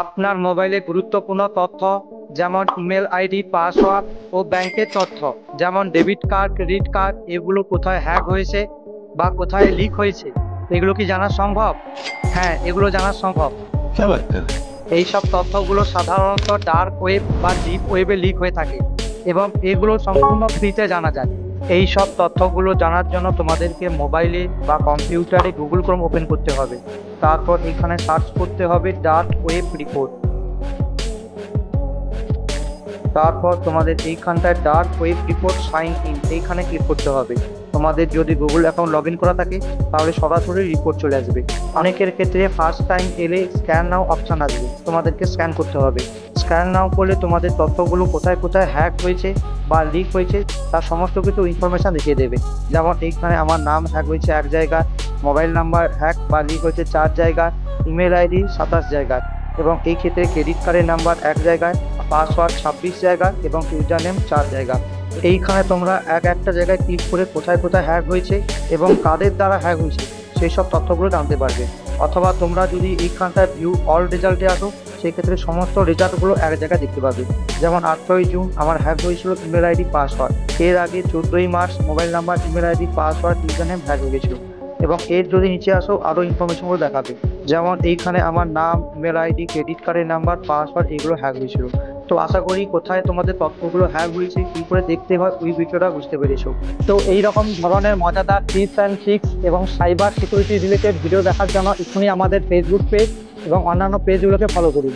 আপনার মোবাইলে গুরুত্বপূর্ণ তথ্য যেমন ইমেল আইডি, পাসওয়ার্ড ও ব্যাংকের তথ্য যেমন ডেবিট কার্ড, ক্রেডিট কার্ড এগুলো কোথায় হ্যাক হয়েছে বা কোথায় লিক হয়েছে, এগুলো কি জানা সম্ভব? হ্যাঁ, এগুলো জানা সম্ভব। क्या बात कर रहे हैं? এইসব তথ্যগুলো সাধারণত ডার্ক ওয়েব বা ডিপ ওয়েবে লিক হয়ে থাকে এবং এগুলো সম্পূর্ণ ফ্রিতে জানা যায়। এই সব তথ্যগুলো জানার জন্য তোমাদেরকে মোবাইলে বা কম্পিউটারে গুগল ক্রোম ওপেন করতে হবে। তারপর এখানে সার্চ করতে হবে ডার্ক ওয়েব রিপোর্ট। তারপর তোমাদের এইখানটায় dark web report sign in এইখানে ক্লিক করতে হবে। তোমাদের যদি গুগল অ্যাকাউন্ট লগ ইন করা থাকে তাহলে সরাসরি রিপোর্ট চলে আসবে। অনেকের ক্ষেত্রে ফার্স্ট টাইম এলে স্ক্যান নাও অপশান আসবে, তোমাদেরকে স্ক্যান করতে হবে। স্ক্যান নাও করলে তোমাদের তথ্যগুলো কোথায় কোথায় হ্যাক হয়েছে বা লিক হয়েছে তার সমস্ত কিছু ইনফরমেশান দেখিয়ে দেবে। যেমন এইখানে আমার নাম হ্যাক হয়েছে 1 জায়গায়, মোবাইল নাম্বার হ্যাক বা লিক হয়েছে 4 জায়গায়, ইমেল আইডি 27 জায়গায় এবং এই ক্ষেত্রে ক্রেডিট কার্ডের নাম্বার 1 জায়গায়, পাসওয়ার্ড 26 জায়গা এবং ইউজার নেম 4 জায়গা। এইখানে তোমরা একটা জায়গায় ক্লিক করে কোথায় কোথায় হ্যাক হয়েছে এবং কাদের দ্বারা হ্যাক হয়েছে সেই সব তথ্যগুলো জানতে পারবে। অথবা তোমরা যদি এইখানটায় ভিউ অল রেজাল্টে আসো সেক্ষেত্রে সমস্ত রেজাল্টগুলো এক জায়গায় দেখতে পাবে। যেমন 8ই জুন আমার হ্যাক হয়েছিল ইমেল আইডি, পাসওয়ার্ড। এর আগে 14ই March mobile number, email ID, password, user name hack হয়ে গেছিল। এবং এর যদি নিচে আসো আরও ইনফরমেশনগুলো দেখাবে। যেমন এইখানে আমার নাম, ইমেল আইডি, ক্রেডিট কার্ডের নাম্বার, পাসওয়ার্ড এগুলো হ্যাক হয়েছিল। তো আশা করি কোথায় তোমাদের তথ্যগুলো হ্যাক হয়েছে, কী করে দেখতে হয় ওই ভিডিওটা বুঝতে পেরেছো। তো এই রকম ধরনের মজাদার টিপস অ্যান্ড ট্রিক্স এবং সাইবার সিকিউরিটি রিলেটেড ভিডিও দেখার জন্য এক্ষুনি আমাদের ফেসবুক পেজ এবং অন্যান্য পেজগুলোকে ফলো করুন।